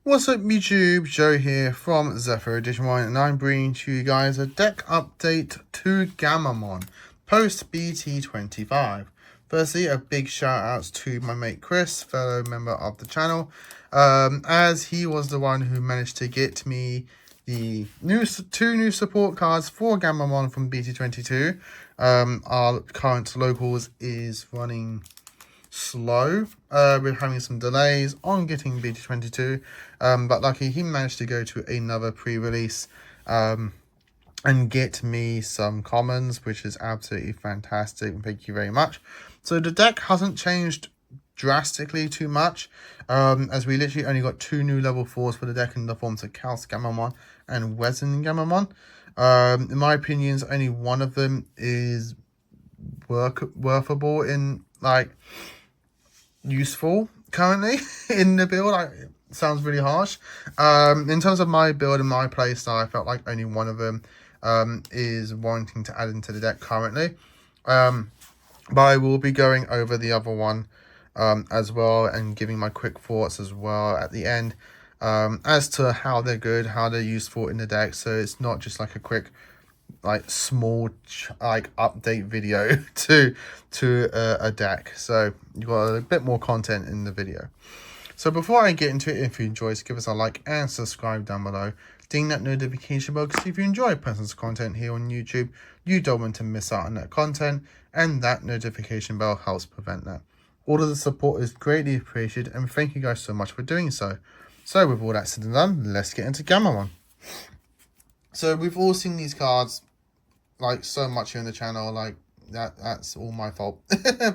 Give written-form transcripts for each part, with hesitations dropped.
What's up YouTube, Joe here from Zephyrwargames, and I'm bringing to you guys a deck update to Gammamon post BT25. Firstly, a big shout out to my mate Chris, fellow member of the channel, as he was the one who managed to get me the two new support cards for Gammamon from BT22. Our current locals is running slow. We're having some delays on getting BT22, but lucky he managed to go to another pre-release and get me some commons, which is absolutely fantastic. Thank you very much. So the deck hasn't changed drastically too much, as we literally only got two new level 4s for the deck in the forms of Chaos Gammamon and Resin Gammamon. In my opinions, only one of them is workable in useful currently in the build. It sounds really harsh. In terms of my build and my playstyle, I felt like only one of them is warranting to add into the deck currently. But I will be going over the other one as well, and giving my quick thoughts as well at the end as to how they're good, how they're useful in the deck. So it's not just like a quick small update video to a deck. So you got a bit more content in the video. So before I get into it, if you enjoy, give us a like and subscribe down below. Ding that notification bell, because if you enjoy person's content here on YouTube, you don't want to miss out on that content, and that notification bell helps prevent that. All of the support is greatly appreciated, and thank you guys so much for doing so. So with all that said and done, let's get into Gammamon. So we've all seen these cards so much here on the channel, that's all my fault.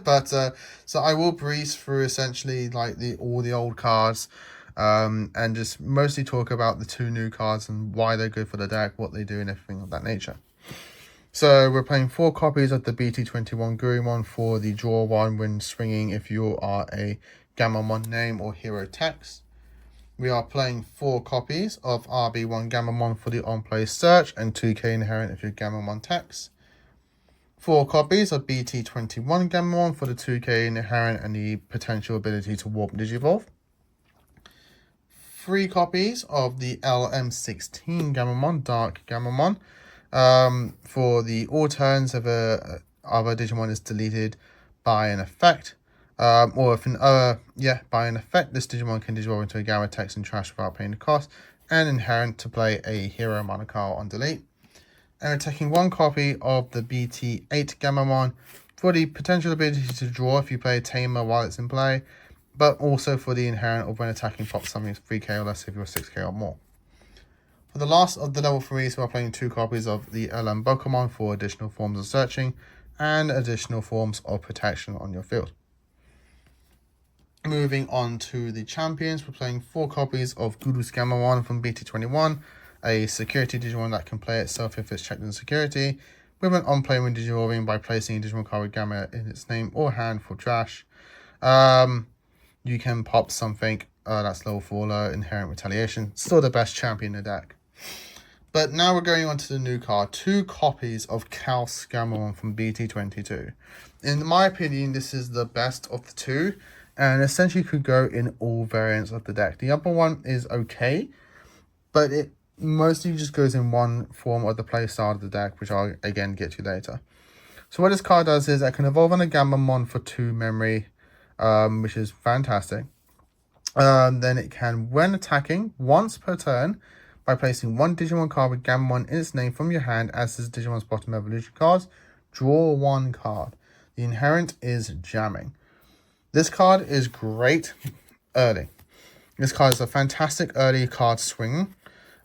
But so I will breeze through essentially all the old cards, and just mostly talk about the two new cards and why they're good for the deck, what they do, and everything of that nature. So we're playing 4 copies of the BT21 Gammamon for the draw 1 when swinging if you are a Gammamon name or hero text. We are playing 4 copies of RB1 Gammamon for the on-play search and 2k inherent if you're Gammamon text. 4 copies of BT21 Gammamon for the 2k inherent and the potential ability to warp Digivolve. 3 copies of the LM16 Gammamon, Dark Gammamon, for the all turns if other Digimon is deleted by an effect. Or if by an effect, this Digimon can Digivolve into a Gamma text and trash without paying the cost, and inherent to play a hero Monocard on delete. And we're taking 1 copy of the BT8 Gammamon for the potential ability to draw if you play a Tamer while it's in play, but also for the inherent of when attacking pop something 3k or less if you're 6k or more. For the last of the level 3s, we're playing 2 copies of the LM Pokemon for additional forms of searching and additional forms of protection on your field. Moving on to the champions, we're playing 4 copies of Guru's Gammamon from BT21, a security Digimon that can play itself if it's checked in security, with an on-play when Digivolving by placing a Digimon card with Gamma in its name or hand for trash. You can pop something that's level 4 inherent retaliation. Still the best champion in the deck. But now we're going on to the new card, 2 copies of Chaos Gammamon from BT22. In my opinion, this is the best of the 2, and essentially could go in all variants of the deck. The other one is okay, but it mostly just goes in one form of the playstyle of the deck, which I'll again get to later. So what this card does is it can evolve on a Gammamon for 2 memory, which is fantastic. Then it can, when attacking once per turn, by placing 1 Digimon card with Gammamon in its name from your hand as is Digimon's bottom evolution cards, draw 1 card. The inherent is jamming. This card is great early. This card is a fantastic early card swing.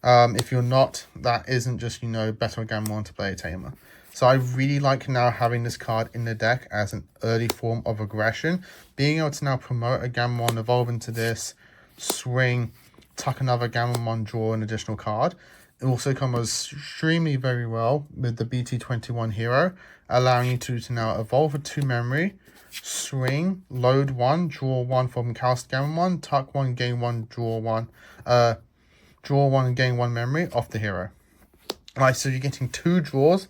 If you're not, that isn't just, better Gammamon to play a Tamer. So I really like now having this card in the deck as an early form of aggression. Being able to now promote a Gammamon, evolve into this, swing, tuck another Gammamon, draw an additional card. It also comes extremely very well with the BT21 hero, allowing you to now evolve a 2 memory, swing, load 1, draw 1 from Chaos Gammamon, tuck 1, gain 1, draw 1, draw 1 and gain 1 memory off the hero. So you're getting 2 draws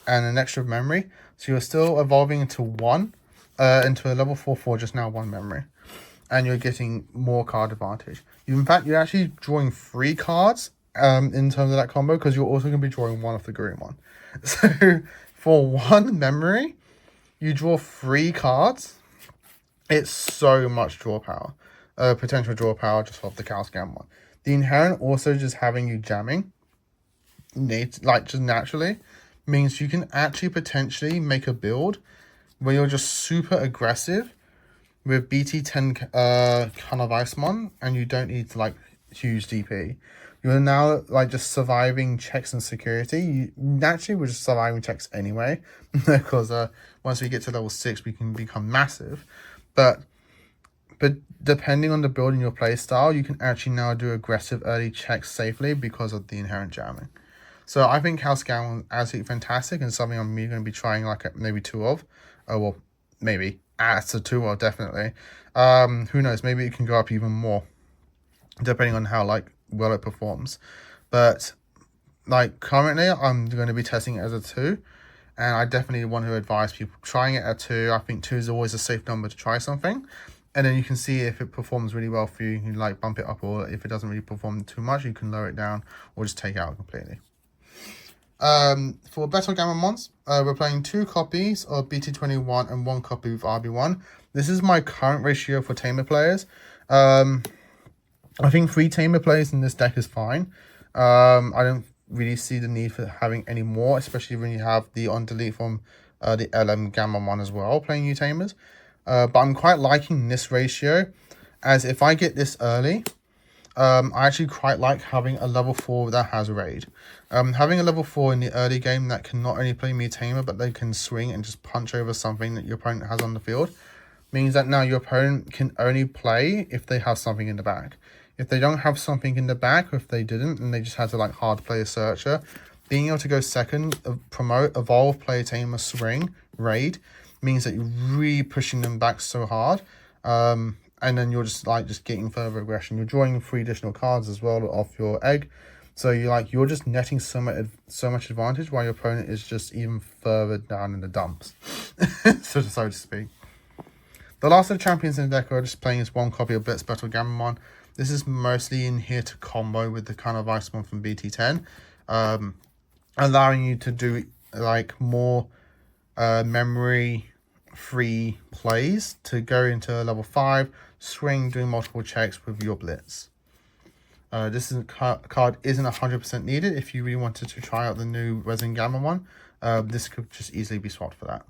and an extra memory So you're still evolving into into a level 4 just now 1 memory. And you're getting more card advantage. In fact, you're actually drawing 3 cards in terms of that combo, because you're also going to be drawing 1 of the green one. So for 1 memory, you draw 3 cards. It's so much draw power. Potential draw power just off the Gammamon. The inherent also just having you jamming, just naturally, means you can actually potentially make a build where you're just super aggressive with BT10 kind of Icemon, and you don't need to like huge DP. You're now like just surviving checks and security. You naturally were just surviving checks anyway, because once we get to level 6, we can become massive. But depending on the build and your play style, you can actually now do aggressive early checks safely because of the inherent jamming. So I think House Gammamon is absolutely fantastic, and something I'm going to be trying like maybe 2 of. Well, maybe. It's a 2 or definitely. Who knows? Maybe it can go up even more, depending on how like well it performs. But like currently, I'm going to be testing it as a 2, and I definitely want to advise people trying it at 2. I think 2 is always a safe number to try something, and then you can see if it performs really well for you. You can like bump it up, or if it doesn't really perform too much, you can lower it down or just take it out completely. For Battle Gammamons, we're playing 2 copies of BT21 and 1 copy of RB1. This is my current ratio for Tamer players. I think 3 Tamer players in this deck is fine. I don't really see the need for having any more, especially when you have the on delete from the LM Gammamon as well, playing new Tamers. But I'm quite liking this ratio, as if I get this early, I actually quite like having a level 4 that has raid. Having a level 4 in the early game that can not only play Tamer, but they can swing and just punch over something that your opponent has on the field, means that now your opponent can only play if they have something in the back. If they don't have something in the back, or if they didn't, and they just had to like hard play a searcher, being able to go second, promote, evolve, play Tamer, swing, raid, means that you're really pushing them back so hard. And then you're just getting further aggression. You're drawing 3 additional cards as well off your egg. So you're just netting so much advantage, while your opponent is just even further down in the dumps, so to speak. The last of the champions in the deck are just playing as 1 copy of Blitz Battle Gammamon. This is mostly in here to combo with the kind of Icemon from BT10, allowing you to do like more memory-free plays to go into level 5, swing, doing multiple checks with your Blitz. This card isn't 100% needed. If you really wanted to try out the new Resin Gammamon, this could just easily be swapped for that.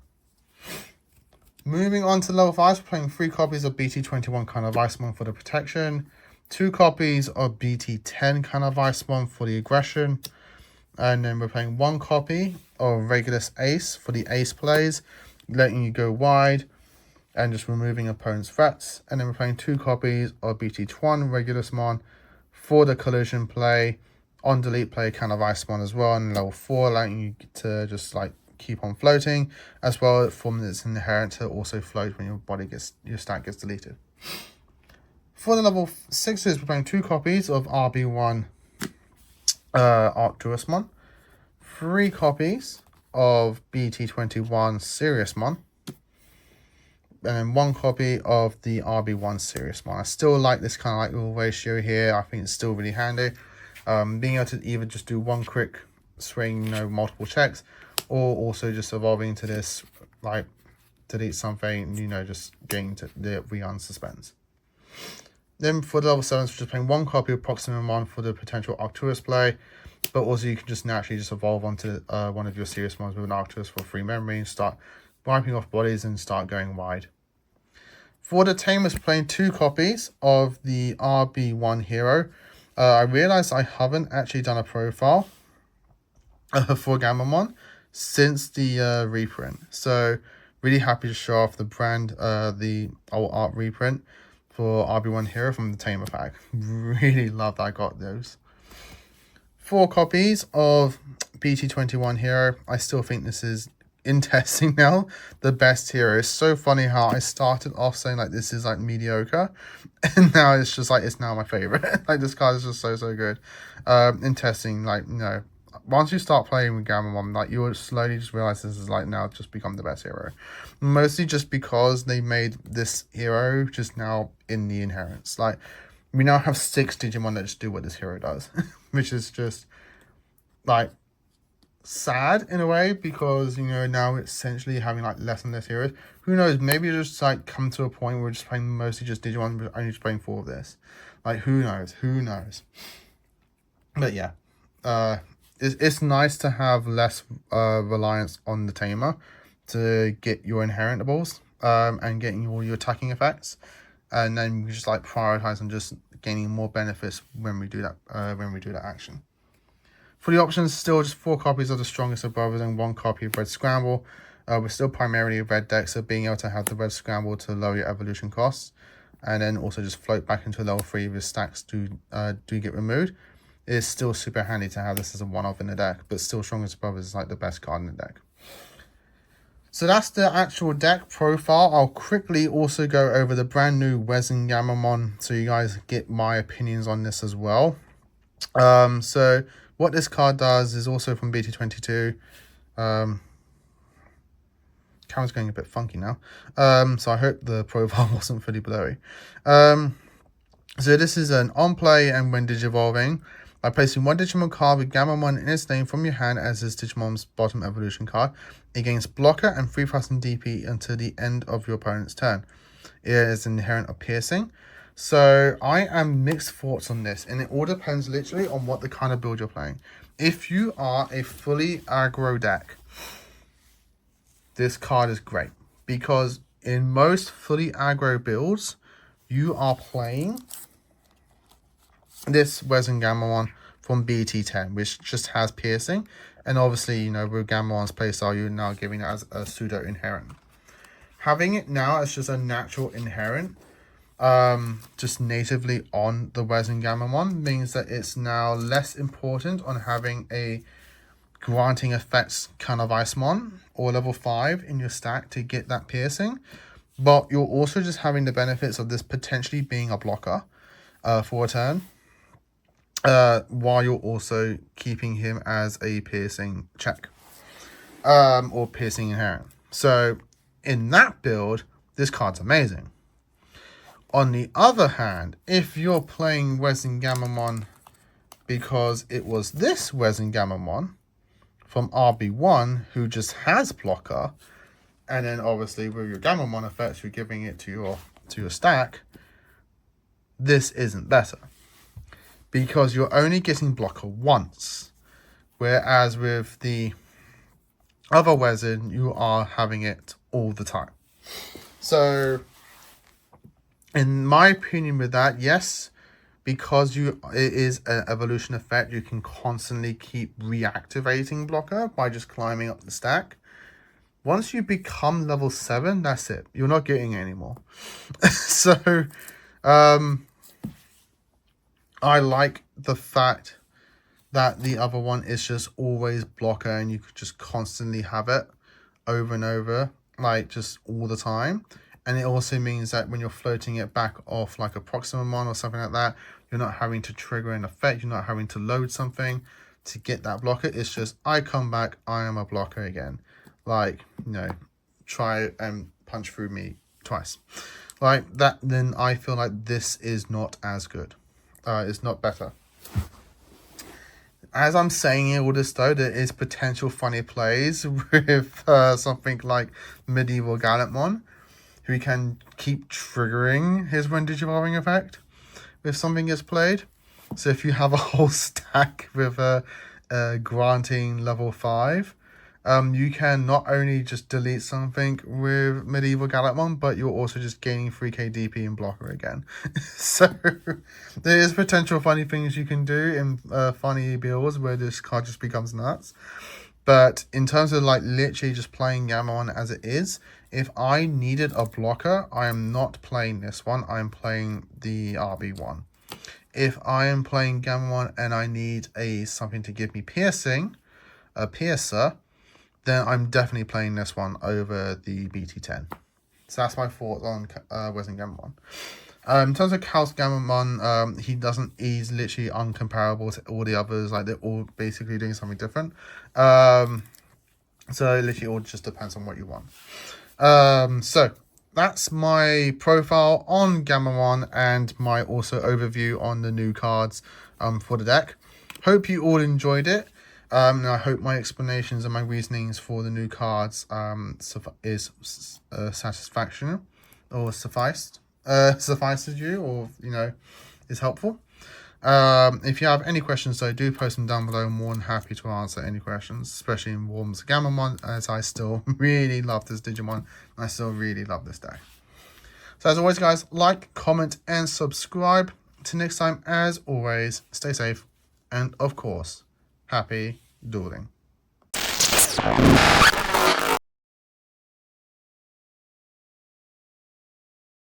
Moving on to level 5, we're playing 3 copies of BT21 kind of Icemon for the protection, 2 copies of BT10 kind of Icemon for the aggression, and then we're playing 1 copy of Regulus Ace for the ace plays, letting you go wide and just removing opponent's threats. And then we're playing 2 copies of BT21 Regulusmon for the collision play, on delete play kind of Icemon as well, and level 4, allowing you to just like keep on floating, as well as from its inherent to also float when your stat gets deleted. For the level 6s, we're playing 2 copies of RB1 Arcturusmon, 3 copies of BT21 Seriousmon, and then 1 copy of the RB1 Seriousmon. I still like this kind of like little ratio here. I think it's still really handy. Being able to either just do 1 quick swing, multiple checks, or also just evolving into this, like, delete something, just getting to the re-on suspense. Then for the level 7s, we're just playing 1 copy of Proximamon for the potential Arcturus play, but also you can just naturally just evolve onto one of your serious mons with an Arcturus for 3 memory and start wiping off bodies and start going wide. For the Tamers, playing 2 copies of the RB1 Hero. I realized I haven't actually done a profile for Gammamon since the reprint. So really happy to show off the brand, the old art reprint for RB1 Hero from the Tamer pack. Really love that I got those. 4 copies of BT21 Hero. I still think this is, in testing now, the best hero. It's so funny how I started off saying like this is like mediocre, and now it's just like it's now my favorite. Like this card is just so good. In testing, like once you start playing with Gammamon, like, you'll slowly just realize this is like now just become the best hero. Mostly just because they made this hero just now in the inherents. Like, we now have 6 Digimon that just do what this hero does, which is just like sad in a way, because, you know, now it's essentially having like less and less heroes. Who knows, maybe it'll just like come to a point where we're just playing mostly just Digimon, but only just playing 4 of this. Like, who knows. But yeah, it's nice to have less reliance on the tamer to get your inherentables and getting all your attacking effects, and then we just like prioritize on just gaining more benefits when we do that action. For the options, still just 4 copies of the strongest of brothers and 1 copy of Red Scramble. We're still primarily a red deck, so being able to have the Red Scramble to lower your evolution costs, and then also just float back into level 3 if your stacks do get removed, is still super handy to have this as a one-off in the deck. But still, strongest of brothers is like the best card in the deck. So that's the actual deck profile. I'll quickly also go over the brand new Wezen Gammamon, so you guys get my opinions on this as well. So what this card does is also from BT22. Camera's going a bit funky now. So I hope the profile wasn't fully blurry. So this is an on-play and when digivolving, by placing 1 Digimon card with Gammamon in its name from your hand as this Digimon's bottom evolution card, it gains blocker and 3,000 DP until the end of your opponent's turn. It is inherent of piercing. So I am mixed thoughts on this, and it all depends literally on what the kind of build you're playing. If you are a fully aggro deck, this card is great, because in most fully aggro builds, you are playing this Wezen Gammamon from BT10, which just has piercing, and obviously, you know, with Gammamon's playstyle, you're now giving it as a pseudo inherent. Having it now as just a natural inherent, just natively on the Wezen Gammamon, means that it's now less important on having a granting effects kind of Icemon or level 5 in your stack to get that piercing, but you're also just having the benefits of this potentially being a blocker for a turn, while you're also keeping him as a piercing check or piercing inherent. So in that build, this card's amazing. On the other hand, if you're playing Wezen Gammamon because it was this Wezen Gammamon from RB1 who just has blocker, and then obviously with your Gammamon effects you're giving it to your stack, this isn't better, because you're only getting blocker once, whereas with the other Wezen you are having it all the time. So in my opinion with that, yes, because it is an evolution effect, you can constantly keep reactivating blocker by just climbing up the stack. Once you become level 7, that's it. You're not getting it anymore. So I like the fact that the other one is just always blocker, and you could just constantly have it over and over, like just all the time. And it also means that when you're floating it back off like a Proximamon or something like that, you're not having to trigger an effect, you're not having to load something to get that blocker. It's just, I come back, I am a blocker again. Like, you know, try and punch through me twice. Like that, then I feel like this is not as good. It's not better. As I'm saying all this though, there is potential funny plays with something like Medieval Gammamon, who can keep triggering his when digivolving effect if something gets played. So if you have a whole stack with a granting level 5, you can not only just delete something with Medieval Gammamon, but you're also just gaining 3k DP and blocker again. So there is potential funny things you can do in funny builds where this card just becomes nuts. But in terms of like literally just playing Gammamon as it is, if I needed a blocker, I am not playing this one. I'm playing the RB one. If I am playing Gammamon and I need something to give me piercing, a piercer, then I'm definitely playing this one over the BT10. So that's my thoughts on Wezen Gammamon. In terms of House Gammamon, he's literally uncomparable to all the others. Like, they're all basically doing something different. So literally all just depends on what you want. So that's my profile on Gammamon and my also overview on the new cards for the deck. Hope you all enjoyed it. And I hope my explanations and my reasonings for the new cards is satisfaction or suffices you, or is helpful. If you have any questions, though, do post them down below. I'm more than happy to answer any questions, especially in Warms Gammamon, as I still really love this Digimon. I still really love this deck. So as always, guys, like, comment, and subscribe. Till next time, as always, stay safe, and of course, happy dueling.